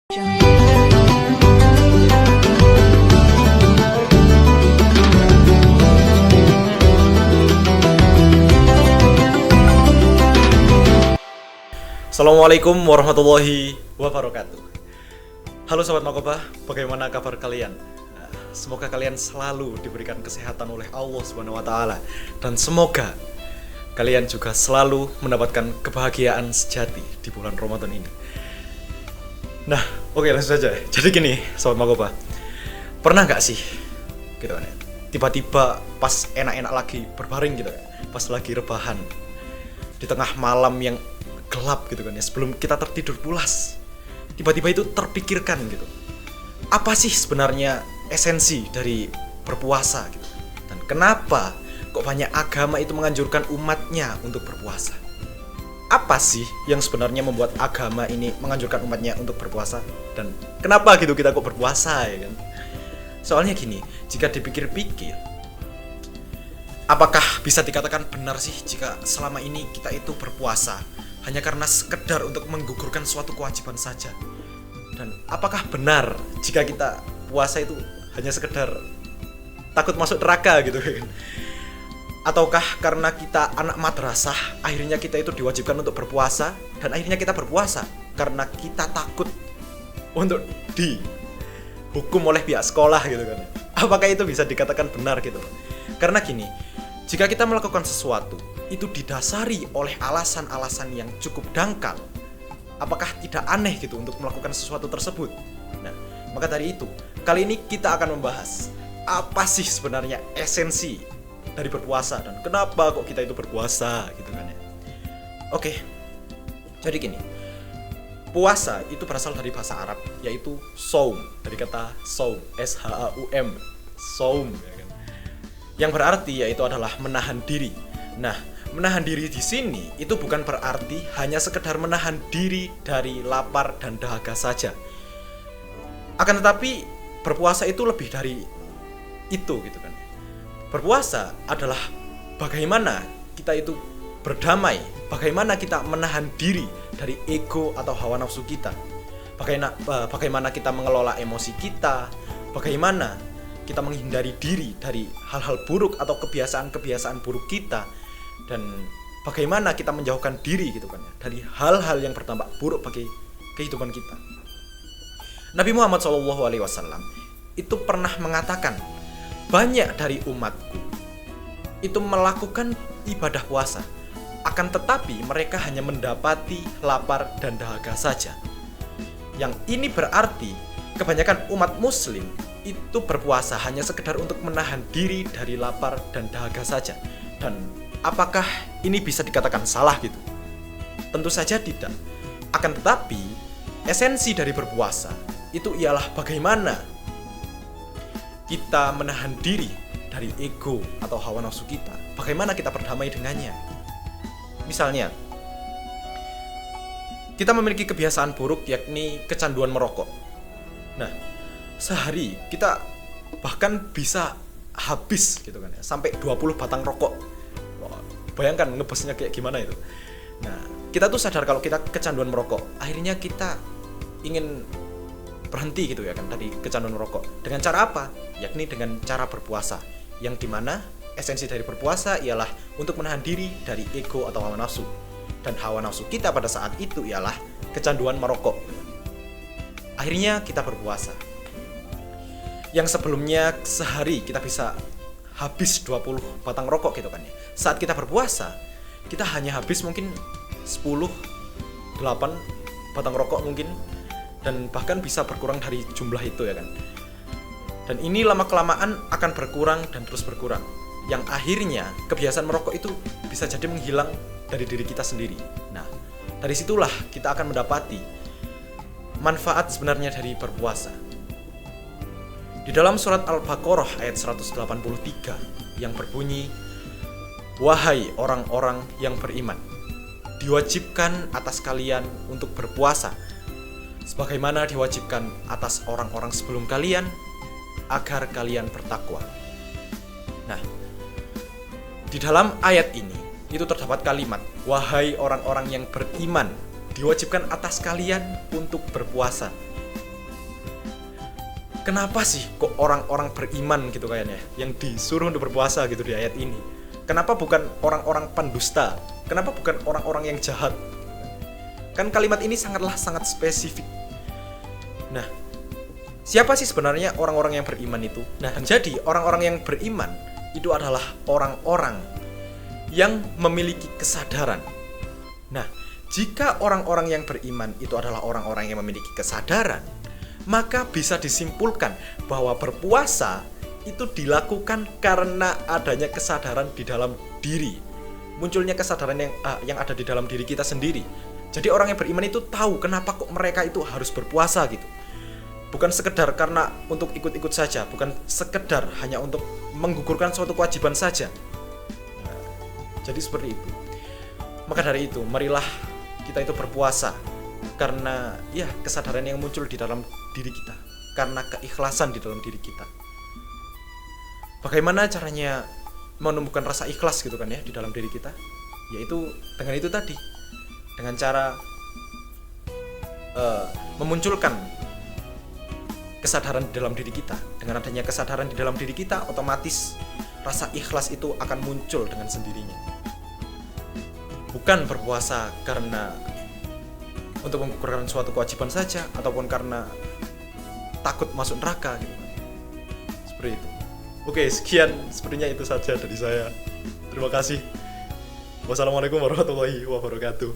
Assalamualaikum warahmatullahi wabarakatuh. Halo Sobat Makoba, bagaimana kabar kalian? Semoga kalian selalu diberikan kesehatan oleh Allah SWT, dan semoga kalian juga selalu mendapatkan kebahagiaan sejati di bulan Ramadan ini. Nah, oke, langsung saja. Jadi gini, Sobat Makoba, pernah nggak sih gitu kan ya, tiba-tiba pas enak-enak lagi berbaring gitu ya, pas lagi rebahan di tengah malam yang gelap gitu kan ya, sebelum kita tertidur pulas, tiba-tiba itu terpikirkan gitu, apa sih sebenarnya esensi dari berpuasa gitu, dan kenapa kok banyak agama itu menganjurkan umatnya untuk berpuasa? Apa sih yang sebenarnya membuat agama ini menganjurkan umatnya untuk berpuasa, dan kenapa gitu kita kok berpuasa ya kan? Soalnya gini, jika dipikir-pikir, apakah bisa dikatakan benar sih jika selama ini kita itu berpuasa hanya karena sekedar untuk menggugurkan suatu kewajiban saja? Dan apakah benar jika kita puasa itu hanya sekedar takut masuk neraka gitu kan? Ataukah karena kita anak madrasah, akhirnya kita itu diwajibkan untuk berpuasa, dan akhirnya kita berpuasa karena kita takut untuk dihukum oleh pihak sekolah gitu kan? Apakah itu bisa dikatakan benar gitu? Karena gini, jika kita melakukan sesuatu itu didasari oleh alasan-alasan yang cukup dangkal, apakah tidak aneh gitu untuk melakukan sesuatu tersebut? Nah, maka dari itu, kali ini kita akan membahas apa sih sebenarnya esensi dari berpuasa, dan kenapa kok kita itu berpuasa gitu kan ya. Oke, jadi gini, puasa itu berasal dari bahasa Arab, yaitu shaum, dari kata shaum, S-H-A-U-M, shaum ya kan? Yang berarti yaitu adalah menahan diri. Nah, menahan diri di sini itu bukan berarti hanya sekedar menahan diri dari lapar dan dahaga saja. Akan tetapi berpuasa itu lebih dari itu gitu kan. Berpuasa adalah bagaimana kita itu berdamai, bagaimana kita menahan diri dari ego atau hawa nafsu kita. Bagaimana kita mengelola emosi kita, bagaimana kita menghindari diri dari hal-hal buruk atau kebiasaan-kebiasaan buruk kita, dan bagaimana kita menjauhkan diri gitu kan ya, dari hal-hal yang berdampak buruk bagi kehidupan kita. Nabi Muhammad SAW itu pernah mengatakan, banyak dari umatku itu melakukan ibadah puasa, akan tetapi mereka hanya mendapati lapar dan dahaga saja. Yang ini berarti kebanyakan umat muslim itu berpuasa hanya sekedar untuk menahan diri dari lapar dan dahaga saja. Dan apakah ini bisa dikatakan salah gitu? Tentu saja tidak. Akan tetapi, esensi dari berpuasa itu ialah bagaimana kita menahan diri dari ego atau hawa nafsu kita. Bagaimana kita berdamai dengannya. Misalnya, kita memiliki kebiasaan buruk, yakni kecanduan merokok. Nah, sehari kita bahkan bisa habis gitu kan ya, sampai 20 batang rokok. Wah, bayangkan ngebesnya kayak gimana itu. Nah, kita tuh sadar kalau kita kecanduan merokok, akhirnya kita ingin berhenti gitu ya kan tadi kecanduan merokok. Dengan cara apa? Yakni dengan cara berpuasa, yang dimana esensi dari berpuasa ialah untuk menahan diri dari ego atau hawa nafsu. Dan hawa nafsu kita pada saat itu ialah kecanduan merokok. Akhirnya kita berpuasa. Yang sebelumnya sehari kita bisa habis 20 batang rokok gitu kan ya. Saat kita berpuasa, kita hanya habis mungkin 10, 8 batang rokok mungkin, dan bahkan bisa berkurang dari jumlah itu ya kan. Dan ini lama-kelamaan akan berkurang dan terus berkurang, yang akhirnya kebiasaan merokok itu bisa jadi menghilang dari diri kita sendiri. Nah, dari situlah kita akan mendapati manfaat sebenarnya dari berpuasa. Di dalam surat Al-Baqarah ayat 183 yang berbunyi, "Wahai orang-orang yang beriman, diwajibkan atas kalian untuk berpuasa sebagaimana diwajibkan atas orang-orang sebelum kalian, agar kalian bertakwa." Nah, di dalam ayat ini itu terdapat kalimat, "Wahai orang-orang yang beriman, diwajibkan atas kalian untuk berpuasa kenapa sih kok orang-orang beriman gitu kayaknya yang disuruh untuk berpuasa gitu di ayat ini? Kenapa bukan orang-orang pendusta? Kenapa bukan orang-orang yang jahat? Kan kalimat ini sangat spesifik. Nah, siapa sih sebenarnya orang-orang yang beriman itu? Nah, jadi orang-orang yang beriman itu adalah orang-orang yang memiliki kesadaran. Nah, jika orang-orang yang beriman itu adalah orang-orang yang memiliki kesadaran, maka bisa disimpulkan bahwa berpuasa itu dilakukan karena adanya kesadaran di dalam diri. Munculnya kesadaran yang ada di dalam diri kita sendiri. Jadi orang yang beriman itu tahu kenapa kok mereka itu harus berpuasa gitu. Bukan sekedar karena untuk ikut-ikut saja, bukan sekedar hanya untuk menggugurkan suatu kewajiban saja. Nah, jadi seperti itu. Maka dari itu, marilah kita itu berpuasa karena ya kesadaran yang muncul di dalam diri kita, karena keikhlasan di dalam diri kita. Bagaimana caranya menumbuhkan rasa ikhlas gitu kan ya di dalam diri kita? Yaitu dengan itu tadi, dengan cara memunculkan kesadaran di dalam diri kita. Dengan adanya kesadaran di dalam diri kita, otomatis rasa ikhlas itu akan muncul dengan sendirinya. Bukan berpuasa karena untuk menggugurkan suatu kewajiban saja, ataupun karena takut masuk neraka gitu kan. Seperti itu. Oke, sekian sepertinya itu saja dari saya. Terima kasih. Wassalamualaikum warahmatullahi wabarakatuh.